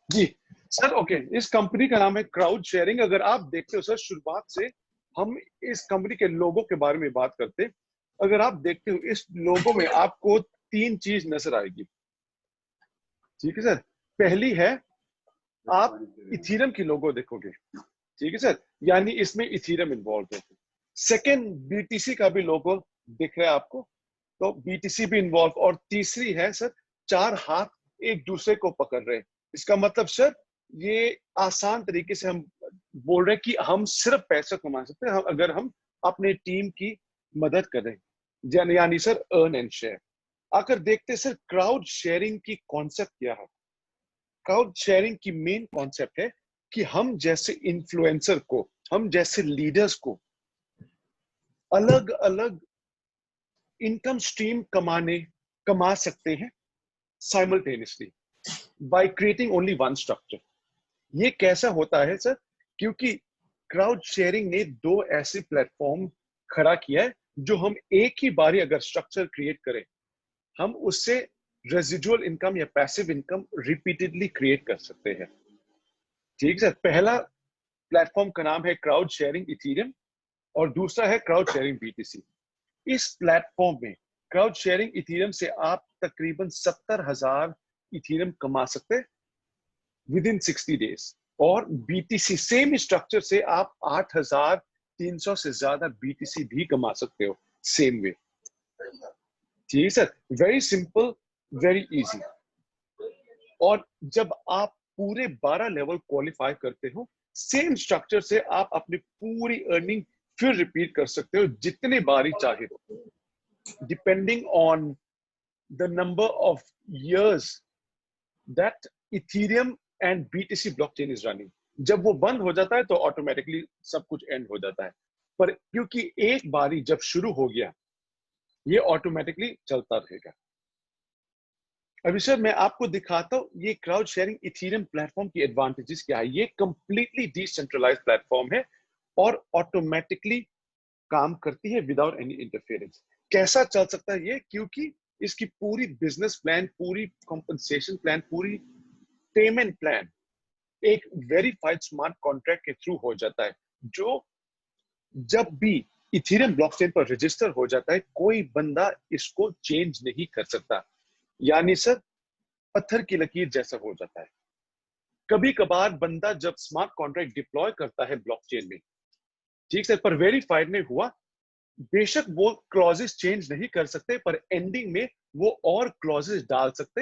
जी sir. Okay, इस company का नाम है क्राउड शेयरिंग। अगर आप देखते हो सर, शुरुआत से हम इस कंपनी के लोगों के बारे में बात करते हैं। अगर आप देखते हो इस लोगों में आपको तीन चीज नजर आएगी। ठीक है सर। पहली है, आप इथीरियम की लोगो देखोगे। ठीक है सर, यानी इसमें इथीरियम इन्वॉल्व है। सेकेंड, बीटीसी का भी लोगो दिख रहा है आपको, तो बीटीसी भी इन्वॉल्व। और तीसरी है सर, चार हाथ एक दूसरे को पकड़ रहे हैं। इसका मतलब सर, ये आसान तरीके से हम बोल रहे हैं कि हम सिर्फ पैसा कमा सकते हैं अगर हम अपने टीम की मदद करें, यानी सर अर्न एंड शेयर। आकर देखते हैं सर, क्राउड शेयरिंग की कॉन्सेप्ट क्या है। क्राउड शेयरिंग की मेन कॉन्सेप्ट है कि हम जैसे इन्फ्लुएंसर को, हम जैसे लीडर्स को अलग अलग इनकम स्ट्रीम कमा सकते हैं simultaneously by creating only one structure. ये कैसा होता है सर? क्योंकि क्राउड शेयरिंग ने दो ऐसे प्लेटफॉर्म खड़ा किया है जो हम एक ही बारी अगर स्ट्रक्चर क्रिएट करें, हम उससे रेजिडुअल इनकम या पैसिव इनकम रिपीटेडली क्रिएट कर सकते हैं। ठीक है सर। पहला प्लेटफॉर्म का नाम है क्राउड शेयरिंग इथीरियम और दूसरा है क्राउड शेयरिंग बीटीसी। इस प्लेटफॉर्म में क्राउड शेयरिंग इथीरियम से आप तकरीबन 70,000 इथीरियम कमा सकते हैं विद इन 60 डेज। और बीटीसी सेम स्ट्रक्चर से आप 8,300 से ज्यादा बीटीसी भी कमा सकते हो सेम वे। ठीक है sir, very simple, very easy. और जब आप पूरे 12 लेवल क्वालिफाई करते हो, सेम स्ट्रक्चर से आप अपनी पूरी अर्निंग फिर रिपीट कर सकते हो जितने बारी चाहे, depending on the number of years that Ethereum and BTC blockchain is running। जब वो बंद हो जाता है तो ऑटोमेटिकली सब कुछ एंड हो जाता है। पर क्योंकि एक बारी जब शुरू हो गया, ये ऑटोमेटिकली चलता रहेगा। अभी सर मैं आपको दिखाता हूँ ये क्राउड शेयरिंग इथेरियम प्लेटफॉर्म की एडवांटेजेस क्या है। ये कंप्लीटली डिसेंट्रलाइज्ड प्लेटफॉर्म है और ऑटोमेटिकली काम करती है विदाउट एनी इंटरफेरेंस। कैसा चल सकता है ये? क्योंकि इसकी पूरी बिजनेस प्लान, पूरी कॉम्पनसेशन प्लान, पूरी पेमेंट प्लान एक वेरीफाइड स्मार्ट कॉन्ट्रैक्ट के थ्रू हो जाता है, जो जब भी इथेरियम ब्लॉकचेन पर रजिस्टर हो जाता है, कोई बंदा इसको चेंज नहीं कर सकता। यानी सर, पत्थर की लकीर जैसा हो जाता है। कभी कभार बंदा जब स्मार्ट कॉन्ट्रैक्ट डिप्लॉय करता है ब्लॉकचेन में, ठीक सर, पर वेरीफाइड में हुआ, बेशक वो क्लॉजेस चेंज नहीं कर सकते, पर एंडिंग में वो और क्लॉजेस डाल सकते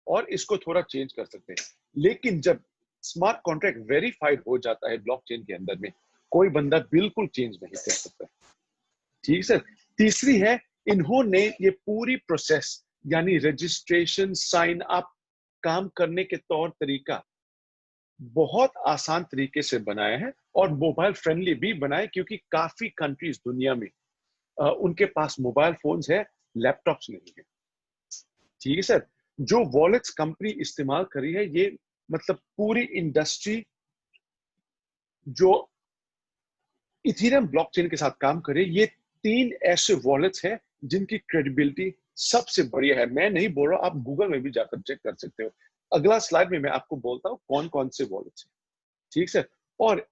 और इसको थोड़ा चेंज कर सकते हैं। लेकिन जब स्मार्ट कॉन्ट्रैक्ट वेरीफाइड हो जाता है ब्लॉकचेन के अंदर में, कोई बंदा बिल्कुल चेंज नहीं कर सकता। ठीक सर। तीसरी है, इन्होंने ये पूरी प्रोसेस यानी रजिस्ट्रेशन, साइन अप, काम करने के तौर तरीका बहुत आसान तरीके से बनाया है और मोबाइल फ्रेंडली भी बनाए, क्योंकि काफी कंट्रीज दुनिया में उनके पास मोबाइल फोन्स है, लैपटॉप्स नहीं है। ठीक है सर। जो वॉलेट्स कंपनी इस्तेमाल करी है, ये मतलब पूरी इंडस्ट्री जो इथेरियम ब्लॉकचेन के साथ काम करे, ये तीन ऐसे वॉलेट्स हैं जिनकी क्रेडिबिलिटी सबसे बढ़िया है। मैं नहीं बोल रहा, आप गूगल में भी जाकर चेक कर सकते हो। अगला स्लाइड में मैं आपको बोलता हूँ कौन कौन से वॉलेट्स हैं। ठीक सर। और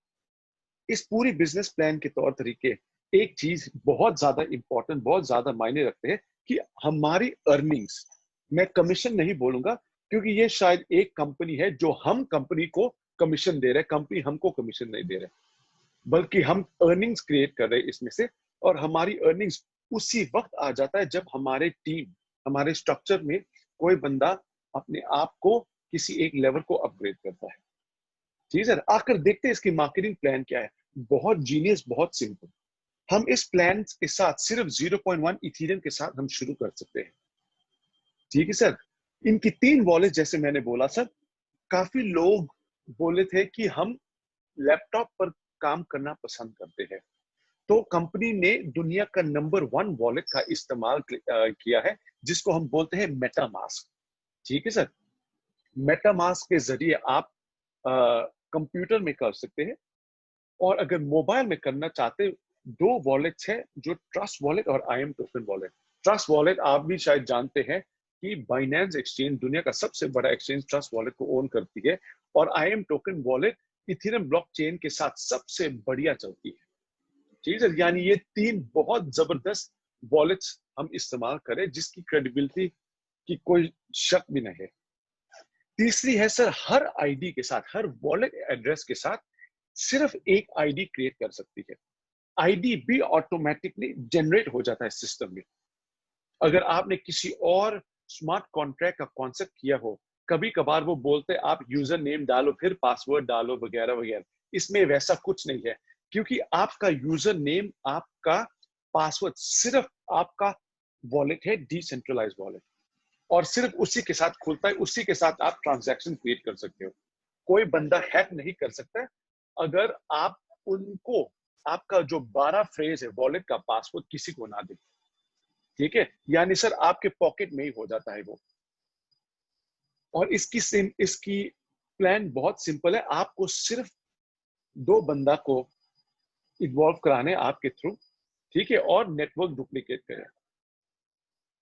इस पूरी बिजनेस प्लान के तौर तरीके एक चीज बहुत ज्यादा इंपॉर्टेंट, बहुत ज्यादा मायने रखते हैं कि हमारी अर्निंग्स, मैं कमीशन नहीं बोलूंगा क्योंकि ये शायद एक कंपनी है जो हम कंपनी को कमीशन दे रहे हैं, कंपनी हमको कमीशन नहीं दे रहे, बल्कि हम अर्निंग्स क्रिएट कर रहे हैं इसमें से। और हमारी अर्निंग्स उसी वक्त आ जाता है जब हमारे टीम, हमारे स्ट्रक्चर में कोई बंदा अपने आप को किसी एक लेवल को अपग्रेड करता है। ठीक है सर। आकर देखते हैं इसकी मार्केटिंग प्लान क्या है। बहुत जीनियस, बहुत सिंपल। हम इस प्लान के साथ सिर्फ 0.1 इथेरियम के साथ हम शुरू कर सकते हैं। ठीक है सर। इनकी तीन वॉलेट, जैसे मैंने बोला सर, काफी लोग बोले थे कि हम लैपटॉप पर काम करना पसंद करते हैं, तो कंपनी ने दुनिया का नंबर 1 वॉलेट का इस्तेमाल किया है, जिसको हम बोलते हैं मेटामास्क। ठीक है सर। मेटामास्क के जरिए आप कंप्यूटर में कर सकते हैं, और अगर मोबाइल में करना चाहते, दो वॉलेट्स है, जो ट्रस्ट वॉलेट और I am token wallet. Trust wallet आप भी शायद जानते हैं, कि बाइनेंस एक्सचेंज दुनिया का सबसे बड़ा एक्सचेंज ट्रस्ट वॉलेट को ओन करती है और IAM token wallet Ethereum blockchain के साथ सबसे बढ़िया चलती है। ठीक है, यानी ये तीन बहुत जबरदस्त वॉलेट्स हम इस्तेमाल करें जिसकी क्रेडिबिलिटी की कोई शक भी नहीं है। तीसरी है सर, हर आईडी के साथ, हर वॉलेट एड्रेस के साथ सिर्फ एक आईडी क्रिएट कर सकती है। आईडी भी ऑटोमेटिकली जनरेट हो जाता है सिस्टम में। अगर आपने किसी और स्मार्ट कॉन्ट्रैक्ट का कॉन्सेप्ट किया हो, कभी कभार वो बोलते हैं आप यूजर नेम डालो फिर पासवर्ड डालो वगैरह वगैरह, इसमें वैसा कुछ नहीं है, क्योंकि आपका यूजर नेम, आपका पासवर्ड सिर्फ आपका वॉलेट है, डिसेंट्रलाइज वॉलेट, और सिर्फ उसी के साथ खुलता है, उसी के साथ आप ट्रांजैक्शन क्रिएट कर सकते हो। कोई बंदा हैक नहीं कर सकता अगर आप उनको आपका जो 12 फ्रेज है वॉलेट का पासवर्ड किसी को ना दे। ठीक है, यानी सर आपके पॉकेट में ही हो जाता है वो। और इसकी प्लान बहुत सिंपल है, आपको सिर्फ 2 बंदा को इन्वॉल्व कराने आपके थ्रू, ठीक है, और नेटवर्क डुप्लीकेट करें।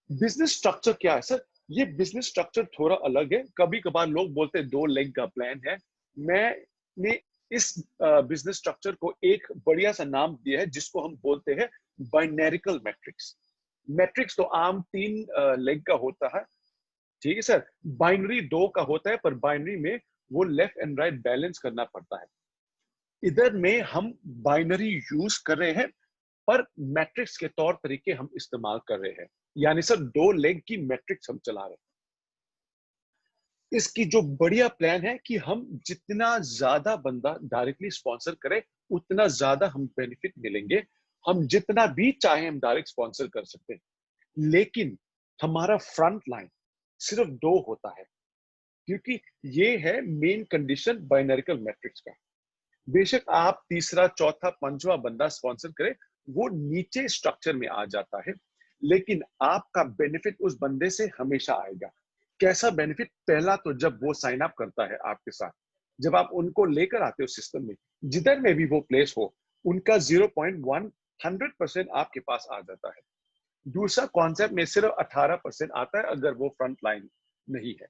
बिजनेस स्ट्रक्चर क्या है सर? ये बिजनेस स्ट्रक्चर थोड़ा अलग है। कभी कभार लोग बोलते हैं 2 लेग का प्लान है। मैंने इस बिजनेस स्ट्रक्चर को एक बढ़िया सा नाम दिया है जिसको हम बोलते हैं बाइनरिकल मैट्रिक्स। मैट्रिक्स तो आम 3 लेग का होता है, ठीक है सर। बाइनरी 2 का होता है, पर बाइनरी में वो लेफ्ट एंड राइट बैलेंस करना पड़ता है। इधर में हम बाइनरी यूज कर रहे हैं पर मैट्रिक्स के तौर तरीके हम इस्तेमाल कर रहे हैं, यानी सर 2 लेग की मैट्रिक्स हम चला रहे हैं। इसकी जो बढ़िया प्लान है कि हम जितना ज्यादा बंदा डायरेक्टली स्पॉन्सर करें उतना ज्यादा हम बेनिफिट मिलेंगे। हम जितना भी चाहे हम डायरेक्ट स्पॉन्सर कर सकते हैं, लेकिन हमारा फ्रंट लाइन सिर्फ 2 होता है, क्योंकि ये है मेन कंडीशन बाइनरिकल मैट्रिक्स का। बेशक आप तीसरा, चौथा, पांचवा बंदा स्पॉन्सर करें, वो नीचे स्ट्रक्चर में आ जाता है, लेकिन आपका बेनिफिट उस बंदे से हमेशा आएगा। कैसा बेनिफिट? पहला तो जब वो साइन अप करता है आपके साथ, जब आप उनको लेकर आते हो सिस्टम में, जिधर में भी वो प्लेस हो, उनका 0.1 100% आपके पास आ जाता है। दूसरा कॉन्सेप्ट में सिर्फ 18% आता है अगर वो फ्रंट लाइन नहीं है।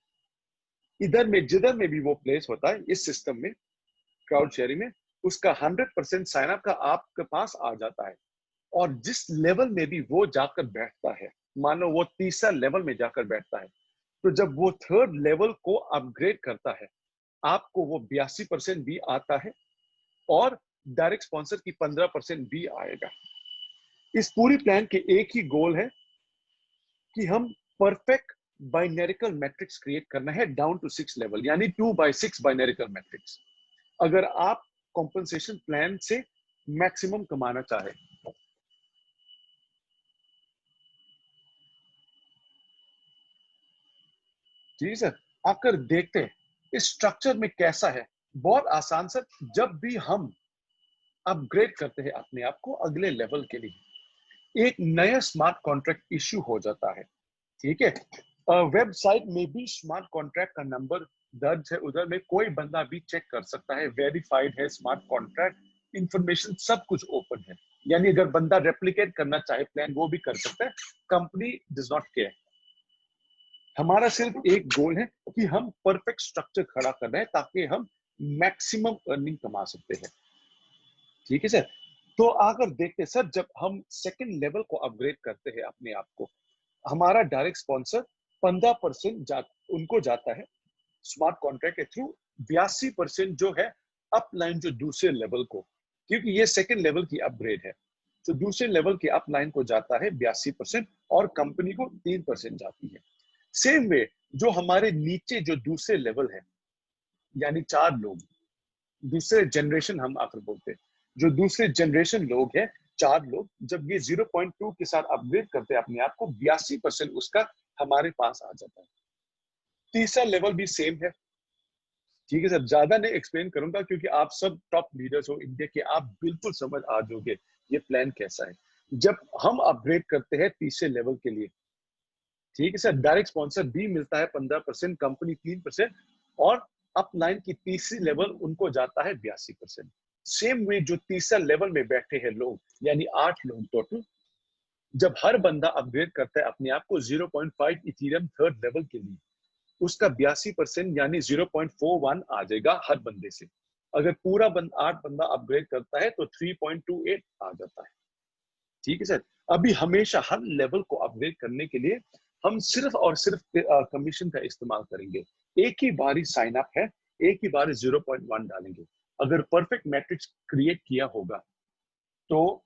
इधर में जिधर में भी वो प्लेस होता है इस सिस्टम में, क्राउड शेयरिंग में, उसका 100% साइन अप का आपके पास आ जाता है। और जिस लेवल में भी वो जाकर बैठता है, मानो वो तीसरा लेवल में जाकर बैठता है, तो जब वो थर्ड लेवल को अपग्रेड करता है, आपको वो 82% भी आता है और डायरेक्ट स्पॉन्सर की 15% भी आएगा। इस पूरी प्लान के एक ही गोल है कि हम परफेक्ट बाइनरिकल मैट्रिक्स क्रिएट करना है डाउन टू 6 लेवल, यानी 2/6 बाइनरिकल मैट्रिक्स। अगर आप कॉम्पनसेशन प्लान से मैक्सिमम कमाना चाहे। जी सर, आकर देखते हैं इस स्ट्रक्चर में कैसा है। बहुत आसान सर, जब भी हम अपग्रेड करते हैं अपने आप को अगले लेवल के लिए, एक नया स्मार्ट कॉन्ट्रैक्ट इश्यू हो जाता है, ठीक है। वेबसाइट में भी स्मार्ट कॉन्ट्रैक्ट का नंबर दर्ज है, उधर में कोई बंदा भी चेक कर सकता है, वेरीफाइड है स्मार्ट कॉन्ट्रैक्ट, इंफॉर्मेशन सब कुछ ओपन है। यानी अगर बंदा रेप्लिकेट करना चाहे प्लान, वो भी कर सकता है। Company does not care. हमारा सिर्फ एक गोल है कि हम परफेक्ट स्ट्रक्चर खड़ा कर रहे हैं ताकि हम मैक्सिमम अर्निंग कमा सकते हैं, ठीक है सर। तो आकर देखते हैं सर, जब हम सेकंड लेवल को अपग्रेड करते हैं अपने आप को, हमारा डायरेक्ट स्पॉन्सर 15% उनको जाता है स्मार्ट कॉन्ट्रैक्ट के थ्रू, 82% जो है अपलाइन जो दूसरे लेवल को, क्योंकि ये सेकंड लेवल की अपग्रेड है, तो दूसरे लेवल की अपलाइन को जाता है 82% और कंपनी को 3% जाती है। सेम वे जो हमारे नीचे जो दूसरे लेवल है, यानी 4 लोग, दूसरे जनरेशन हम आकर बोलते हैं, जो दूसरे जनरेशन लोग हैं, 4 लोग, जब ये 0.2 के साथ अपग्रेड करते हैं अपने आप को, 82% उसका हमारे पास आ जाता है। तीसरा लेवल भी सेम है, ठीक है सर। ज्यादा नहीं एक्सप्लेन करूंगा क्योंकि आप सब टॉप लीडर्स हो इंडिया के, आप बिल्कुल समझ आ जाओगे ये प्लान कैसा है। जब हम अपग्रेड करते हैं तीसरे लेवल के लिए, ठीक है सर, डायरेक्ट स्पॉन्सर भी मिलता है 15%, कंपनी 3%, और अपलाइन की तीसरी लेवल उनको जाता है 82%। सेम वे जो तीसरा लेवल में बैठे हैं लोग, यानी 8 लोग टोटल, जब हर बंदा अपग्रेड करता है अपने आप को 0.5 इथेरियम थर्ड लेवल के लिए, उसका 82% यानी 0.41 आ जाएगा हर बंदे से। अगर पूरा 8 बंदा अपग्रेड करता है तो 3.28 आ जाता है। ठीक है सर। अभी हमेशा हर लेवल को अपग्रेड करने के लिए हम सिर्फ और सिर्फ कमीशन का इस्तेमाल करेंगे। एक ही बारी साइन अप है, एक ही बारी 0.1 डालेंगे। अगर परफेक्ट मैट्रिक्स क्रिएट किया होगा तो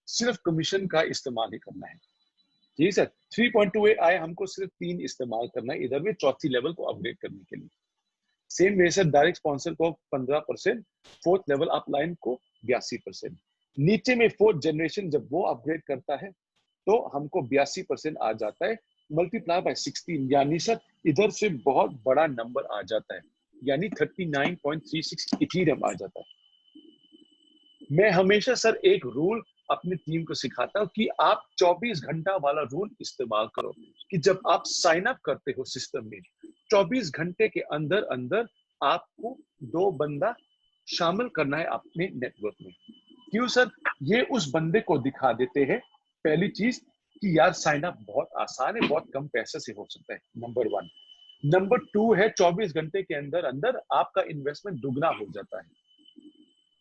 सिर्फ कमीशन का इस्तेमाल ही करना है। ठीक है सर। 3.28 आए, हमको सिर्फ 3 इस्तेमाल करना है इधर में चौथी लेवल को अपग्रेड करने के लिए। Same way sir direct sponsor को 15%, फोर्थ लेवल अपलाइन को 82%। नीचे में फोर्थ जनरेशन जब वो अपग्रेड करता है तो हमको 82% आ जाता है, मल्टीप्लाई बाय 16, यानी सर इधर से बहुत बड़ा नंबर आ जाता है, यानी 39.36 इथेरियम आ जाता है। मैं हमेशा सर एक रूल अपनी टीम को सिखाता हूँ कि आप 24 घंटा वाला रूल इस्तेमाल करो, कि जब आप साइन अप करते हो सिस्टम में 24 घंटे के अंदर अंदर आपको 2 बंदा शामिल करना है अपने नेटवर्क में। क्यों सर? ये उस बंदे को दिखा देते हैं पहली चीज कि यार साइन अप बहुत आसान है, बहुत कम पैसे से हो सकता है, नंबर 1। नंबर 2 है 24 घंटे के अंदर अंदर आपका इन्वेस्टमेंट दुगना हो जाता है।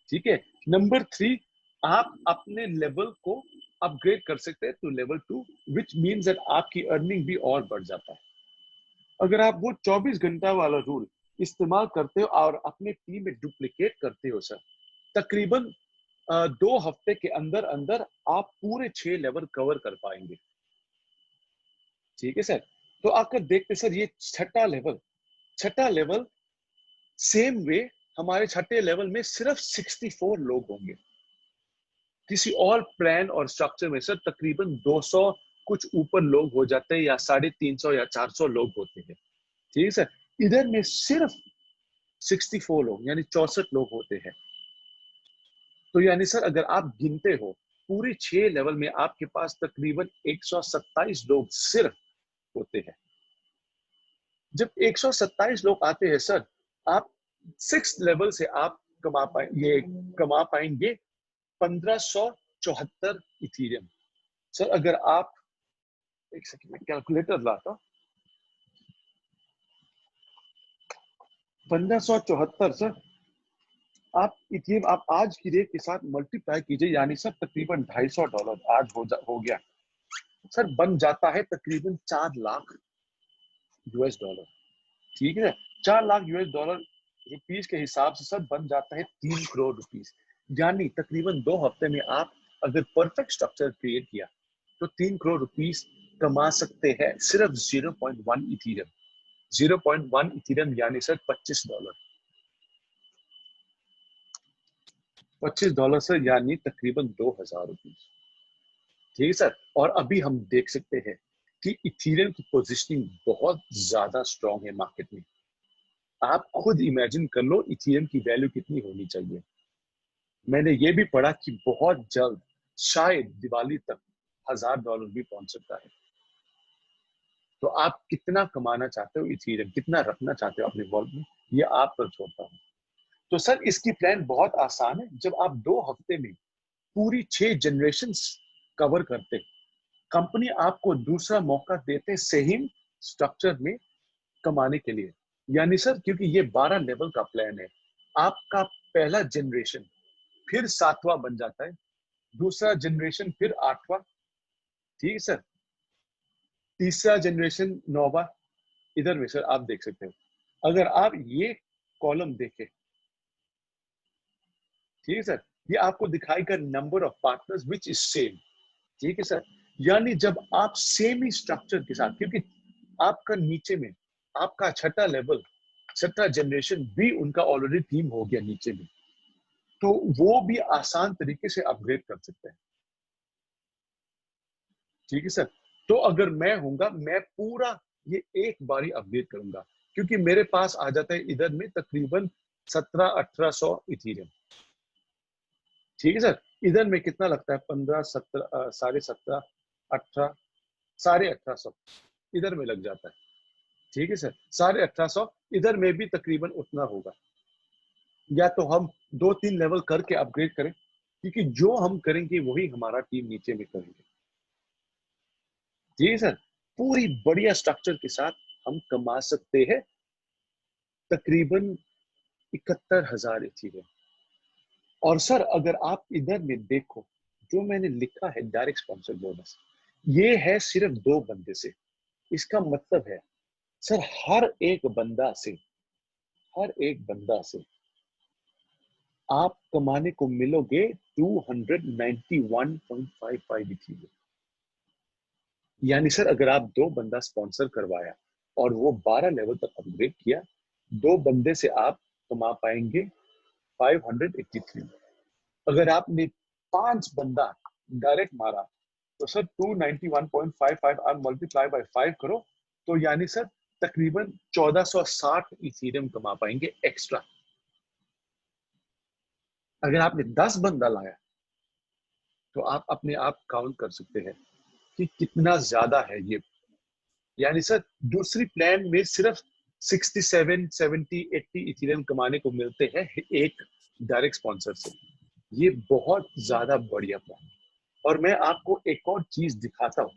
ठीक है। नंबर 3, आप अपने लेवल को अपग्रेड कर सकते हैं to level 2, which means that आपकी अर्निंग भी और बढ़ जाता है। अगर आप वो 24 घंटा वाला रूल इस्तेमाल करते हो और अपने टीम में डुप्लीकेट करते हो सर, तकरीबन 2 हफ्ते के अंदर अंदर आप पूरे 6 लेवल कवर कर पाएंगे। ठीक है सर। तो आपका देखते सर ये छठा लेवल सेम वे हमारे छठे लेवल में सिर्फ 64 लोग होंगे। किसी और प्लान और स्ट्रक्चर में सर तकरीबन 200 कुछ ऊपर लोग हो जाते हैं, या 350 या 400 लोग होते हैं। ठीक है सर। इधर में सिर्फ 64 लोग यानी 64 लोग होते हैं। तो यानी सर अगर आप गिनते हो पूरी 6 लेवल में आपके पास तकरीबन 127 लोग सिर्फ होते हैं। जब 127 लोग आते हैं सर, आप 6 लेवल से आप कमा पाएंगे 1574 इथेरियम। सर अगर आप एक सेकंड में कैलकुलेटर लाता हूं, 1574 सर आप इथेरियम आप आज की रेट के साथ मल्टीप्लाई कीजिए, यानी सर तकरीबन $250 आज हो गया सर, बन जाता है तकरीबन 4 लाख यूएस डॉलर। ठीक है। 4 लाख यूएस डॉलर रुपीस के हिसाब से सर बन जाता है 3 करोड़ रुपीस। यानी तकरीबन 2 हफ्ते में आप अगर परफेक्ट स्ट्रक्चर क्रिएट किया तो 3 करोड़ रुपीस कमा सकते हैं सिर्फ 0.1 इथेरियम। 0.1 इथेरियम यानी सर $25। $25 सर यानी तकरीबन 2000 रुपीस। ठीक है सर। और अभी हम देख सकते हैं कि इथेरियम की पोजीशनिंग बहुत ज्यादा स्ट्रांग है मार्केट में। आप खुद इमेजिन कर लो इथेरियम की वैल्यू कितनी होनी चाहिए। मैंने ये भी पढ़ा कि बहुत जल्द शायद दिवाली तक $1000 भी पहुंच सकता है। तो आप कितना कमाना चाहते हो इथेरियम, कितना रखना चाहते हो अपने वॉलेट में, ये आप पर छोड़ता हूँ। तो सर इसकी प्लान बहुत आसान है। जब आप 2 हफ्ते में पूरी 6 जनरेशन कवर करते, कंपनी आपको दूसरा मौका देते सेम स्ट्रक्चर में कमाने के लिए। यानी सर क्योंकि ये 12 लेवल का प्लान है, आपका पहला जनरेशन फिर 7वां बन जाता है, दूसरा जनरेशन फिर 8वां। ठीक है सर। तीसरा जनरेशन 9वां। इधर में सर आप देख सकते हो, अगर आप ये कॉलम देखें, ठीक है सर, ये आपको दिखाएगा number of partners which is same. ठीक है सर। यानी जब आप सेम ही स्ट्रक्चर के साथ, क्योंकि आपका नीचे में आपका छठा लेवल, छठा जनरेशन भी उनका ऑलरेडी टीम हो गया नीचे में, तो वो भी आसान तरीके से अपग्रेड कर सकते हैं। ठीक है सर। तो अगर मैं हूंगा, मैं पूरा ये एक बारी अपडेट करूंगा, क्योंकि मेरे पास आ जाता है इधर में तकरीबन 1700-1800 इथेरियम। ठीक है सर। इधर में कितना लगता है? 15, 17, 17.5, 18, 1850 इधर में लग जाता है। ठीक है सर। 1850 इधर में भी तकरीबन उतना होगा। या तो हम 2-3 लेवल करके अपग्रेड करें, क्योंकि जो हम करेंगे वही हमारा टीम नीचे में करेंगे। जी सर, पूरी बढ़िया स्ट्रक्चर के साथ हम कमा सकते हैं तकरीबन 71,000 इथीरियम। और सर अगर आप इधर में देखो, जो मैंने लिखा है डायरेक्ट स्पॉन्सर बोनस, ये है सिर्फ 2 बंदे से। इसका मतलब है सर हर एक बंदा से आप कमाने को मिलोगे 291.55 इथीरियम। यानी सर अगर आप 2 बंदा स्पॉन्सर करवाया और वो 12 लेवल तक अपग्रेड किया, 2 बंदे से आप कमा पाएंगे 583। अगर आपने 5 बंदा डायरेक्ट मारा तो सर 291.55 आप मल्टीप्लाई बाय 5 करो, तो यानी सर तकरीबन 1460 इथीरियम कमा पाएंगे एक्स्ट्रा। अगर आपने 10 बंदा लाया तो आप अपने आप काउंट कर सकते हैं कि कितना ज्यादा है ये। यानी सर दूसरी प्लान में सिर्फ 67, 70, 80 इथेरियम कमाने को मिलते हैं एक डायरेक्ट स्पॉन्सर से। ये बहुत ज्यादा बढ़िया प्लान। और मैं आपको एक और चीज दिखाता हूँ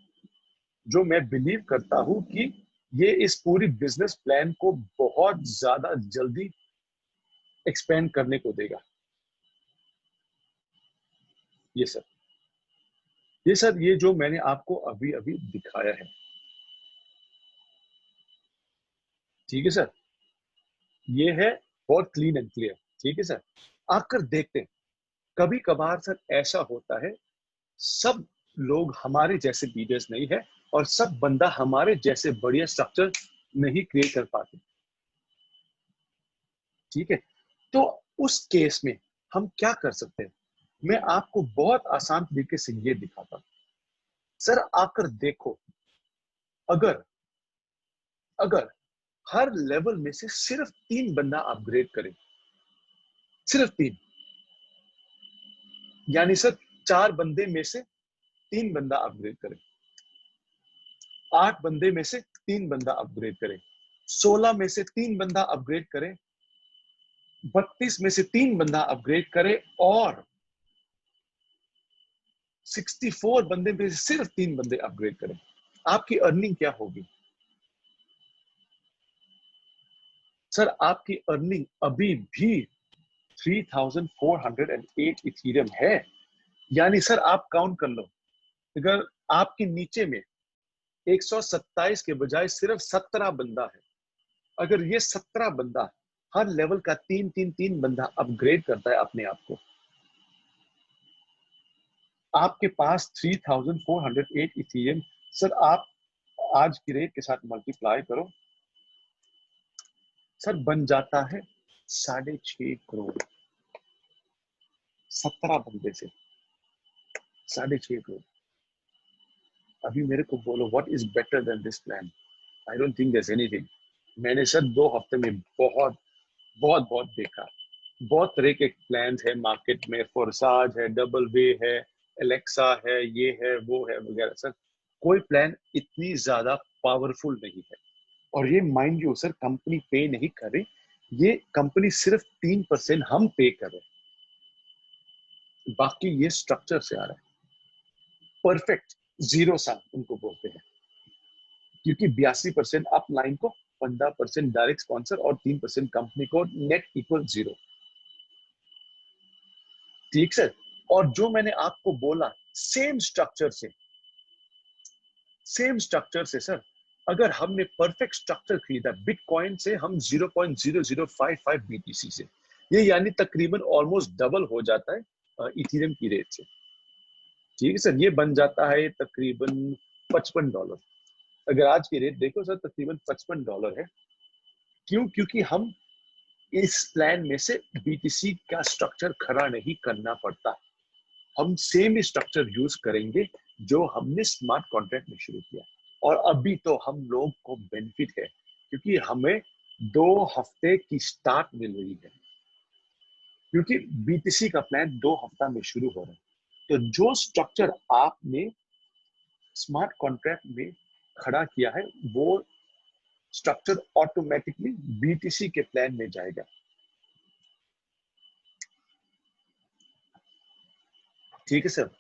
जो मैं बिलीव करता हूँ कि ये इस पूरी बिजनेस प्लान को बहुत ज्यादा जल्दी एक्सपेंड करने को देगा। ये सर, ये जो मैंने आपको अभी अभी दिखाया है, ठीक है सर, ये है बहुत क्लीन एंड क्लियर। ठीक है सर, आकर देखते हैं। कभी कभार सर ऐसा होता है, सब लोग हमारे जैसे लीडर्स नहीं है और सब बंदा हमारे जैसे बढ़िया स्ट्रक्चर नहीं क्रिएट कर पाते। ठीक है, तो उस केस में हम क्या कर सकते हैं, मैं आपको बहुत आसान तरीके से ये दिखाता हूं। सर आकर देखो, अगर अगर हर लेवल में से सिर्फ 3 बंदा अपग्रेड करे, सिर्फ 3, यानी सर 4 बंदे में से 3 बंदा अपग्रेड करे, 8 बंदे में से 3 बंदा अपग्रेड करे, 16 में से 3 बंदा अपग्रेड करे, 32 में से 3 बंदा अपग्रेड करे, और 64 बंदे में से सिर्फ 3 बंदे अपग्रेड करें, आपकी अर्निंग क्या होगी? सर आपकी अर्निंग अभी भी 3,408 इथीरियम है। यानी सर आप काउंट कर लो, अगर आपके नीचे में 127 के बजाय सिर्फ 17 बंदा है, अगर ये 17 बंदा हर लेवल का 3 3 3 बंदा अपग्रेड करता है अपने आप को, आपके पास 3,408 इथीरियम। सर आप आज की रेट के साथ मल्टीप्लाई करो, सर बन जाता है 6.5 करोड़। 17 बंदे से 6.5 करोड़। अभी मेरे को बोलो what is better than this plan? I don't think there anything. मैंने सर 2 हफ्ते में बहुत बहुत बहुत देखा, बहुत तरह के प्लान है मार्केट में, फोरसाज है, डबल वे है, एलेक्सा है, ये है वो है वगैरह। सर कोई प्लान इतनी ज्यादा पावरफुल नहीं है। और ये माइंड यू सर कंपनी पे नहीं कर रही, ये कंपनी सिर्फ 3% हम पे कर रहे हैं, बाकी ये स्ट्रक्चर से आ रहा है। परफेक्ट जीरो सम उनको बोलते हैं, क्योंकि 82% अप लाइन को, 15% डायरेक्ट स्पॉन्सर और 3% कंपनी को, नेट इक्वल 0। ठीक सर, और जो मैंने आपको बोला सेम स्ट्रक्चर से सर, अगर हमने परफेक्ट स्ट्रक्चर खरीदा बिटकॉइन से, हम 0.0055 बीटीसी से, ये यानी तकरीबन ऑलमोस्ट डबल हो जाता है इथेरियम की रेट से। ठीक है सर, ये बन जाता है तकरीबन $55। अगर आज की रेट देखो सर, तकरीबन $55 है। क्यों? क्योंकि हम इस प्लान में से बीटीसी का स्ट्रक्चर खड़ा नहीं करना पड़ता, हम सेम ही स्ट्रक्चर यूज करेंगे जो हमने स्मार्ट कॉन्ट्रैक्ट में शुरू किया। और अभी तो हम लोग को बेनिफिट है, क्योंकि हमें 2 हफ्ते की स्टार्ट मिल रही है, क्योंकि बीटीसी का प्लान 2 हफ्ता में शुरू हो रहा है। तो जो स्ट्रक्चर आपने स्मार्ट कॉन्ट्रैक्ट में खड़ा किया है, वो स्ट्रक्चर ऑटोमेटिकली बीटीसी के प्लान में जाएगा। ठीक है सर,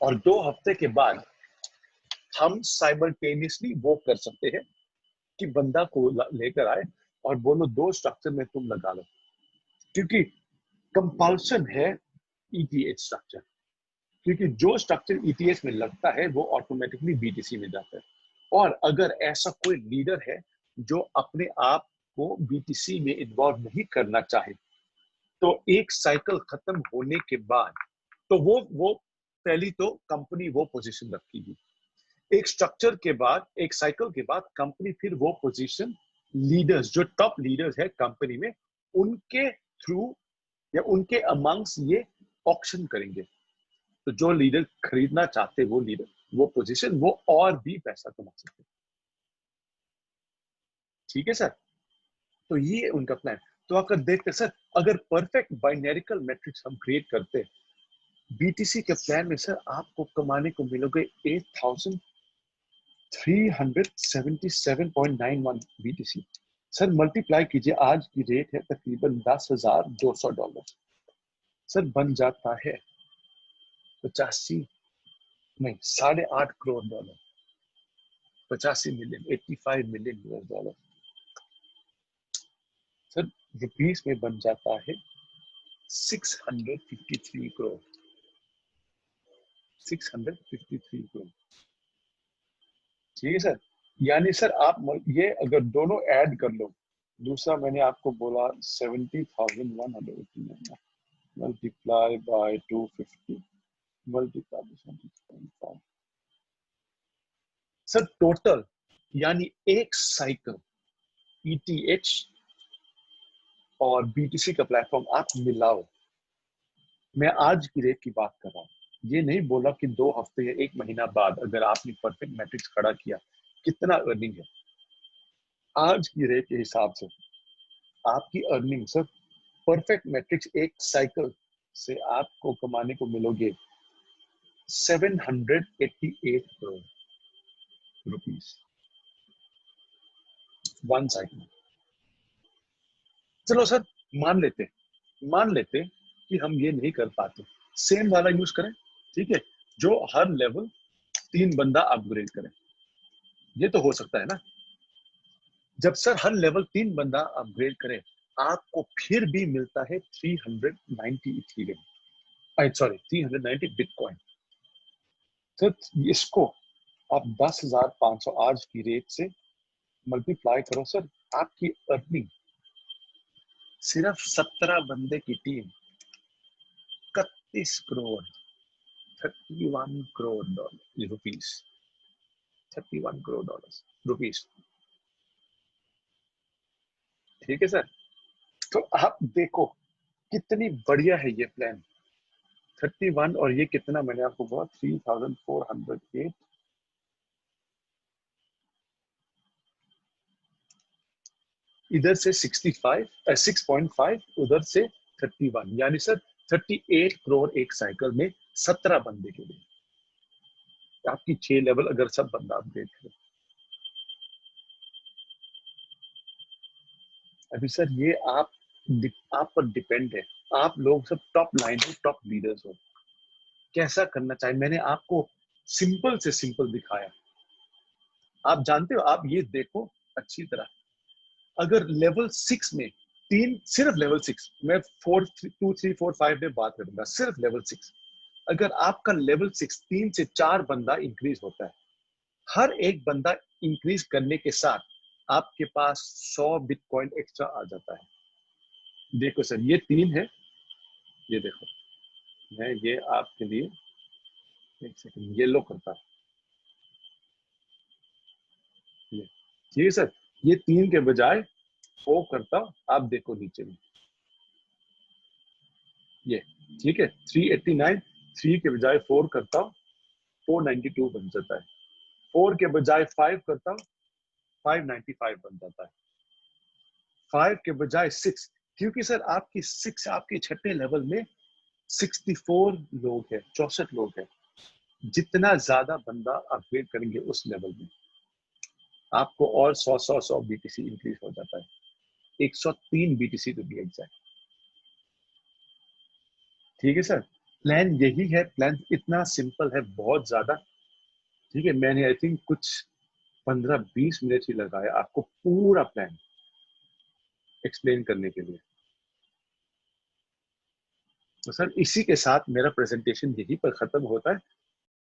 और 2 हफ्ते के बाद हम साइमल्टेनियसली वो कर सकते हैं कि बंदा को लेकर आए और बोलो 2 स्ट्रक्चर में तुम लगा लो, क्योंकि कंपल्सन है ईटीएच स्ट्रक्चर, क्योंकि जो स्ट्रक्चर ईटीएच में लगता है वो ऑटोमेटिकली बीटीसी में जाता है। और अगर ऐसा कोई लीडर है जो अपने आप को बीटीसी में इन्वॉल्व नहीं करना चाहे, तो एक साइकिल खत्म होने के बाद तो वो पहली तो कंपनी वो पोजीशन रखेगी। एक स्ट्रक्चर के बाद, एक साइकिल के बाद कंपनी फिर वो पोजीशन लीडर्स, जो टॉप लीडर्स है कंपनी में, उनके थ्रू या उनके अमंग्स ये ऑक्शन करेंगे। तो जो लीडर खरीदना चाहते वो लीडर, वो पोजीशन, वो और भी पैसा कमा सकते। ठीक है सर, तो ये उनका प्लान। तो अगर देखते सर, अगर परफेक्ट बाइनरिकल मैट्रिक्स हम क्रिएट करते बीटीसी के प्लान में सर, आपको कमाने को मिलोगे 8,377.91 बीटीसी। सर मल्टीप्लाई कीजिए, आज की रेट है तकरीबन $10,200। सर बन जाता है 85 नहीं $8.5 crore, 85 million, 85 million US dollar. Sir rupees में बन जाता है 653 करोड़, 653 करोड़। ठीक है सर, यानी सर आप ये अगर दोनों ऐड कर लो, दूसरा मैंने आपको बोला 70,189 multiply by 250 multiply by 70.5। Sir total यानी एक साइकिल ईटीएच और बीटीसी का प्लेटफॉर्म आप मिलाओ, मैं आज की रेट की बात कर रहा हूँ, ये नहीं बोला कि 2 हफ्ते या 1 महीना बाद अगर आपने परफेक्ट मैट्रिक्स खड़ा किया कितना अर्निंग है। आज की रेट के हिसाब से आपकी अर्निंग सर, परफेक्ट मैट्रिक्स एक साइकिल से आपको कमाने को मिलोगे 788 करोड़ रुपीस, 1 साइकिल। चलो सर मान लेते कि हम ये नहीं कर पाते, सेम वाला यूज करें। ठीक है, जो हर लेवल 3 बंदा अपग्रेड करे, ये तो हो सकता है ना। जब सर हर लेवल 3 बंदा अपग्रेड करे, आपको फिर भी मिलता है 390 इथेरियम, सॉरी 390 बिटकॉइन। सर इसको आप 10,500 आज की रेट से मल्टीप्लाई करो सर, आपकी अर्निंग सिर्फ 17 बंदे की team 31 crore, 31 crore dollar rupees, 31 crore dollar rupees. ठीक है सर, तो आप देखो कितनी बढ़िया है ये प्लान। 31 और ये कितना मैंने आपको बोला 3,408, इधर से 65 6.5, उधर से 31, यानी सर 38 करोड़ एक साइकिल में 17 बंदे के लिए। आपकी 6 लेवल अगर सब बंदा अपडेट करें। अभी सर ये आप पर डिपेंड है, आप लोग सब टॉप लाइन हो, टॉप लीडर्स हो, कैसा करना चाहिए। मैंने आपको सिंपल से सिंपल दिखाया, आप जानते हो। आप ये देखो अच्छी तरह, अगर लेवल 6 में सिर्फ लेवल 6, मैं 4 2 3 4 5 में बात करूंगा, सिर्फ लेवल 6, अगर आपका लेवल 6 3 से 4 बंदा इंक्रीज होता है, हर एक बंदा इंक्रीज करने के साथ आपके पास 100 बिटकॉइन एक्स्ट्रा आ जाता है। देखो सर ये 3 है, ये देखो, मैं ये आपके लिए एक सेकंड येलो करता हूँ, ये ठीक है सर, ये 3 के बजाय 4 करता हूँ, आप देखो नीचे में ये, ठीक है 389, 3 के बजाय 4 करता हूँ, 492 बन जाता है। 4 के बजाय 5 करता हूँ, 595 बन जाता है। 5 के बजाय 6, क्योंकि सर आपकी 6 आपके छठे लेवल में 64 लोग हैं, 64 लोग हैं। जितना ज्यादा बंदा अपग्रेड करेंगे उस लेवल में, आपको और 100 बीटीसी इंक्रीज हो जाता है, 103 बीटीसी टू बी एग्जैक्ट। ठीक है सर, प्लान यही है, प्लान इतना सिंपल है, बहुत ज्यादा। ठीक है, मैंने आई थिंक कुछ 15-20 मिनट ही लगाया आपको पूरा प्लान एक्सप्लेन करने के लिए। तो सर इसी के साथ मेरा प्रेजेंटेशन यहीं पर खत्म होता है।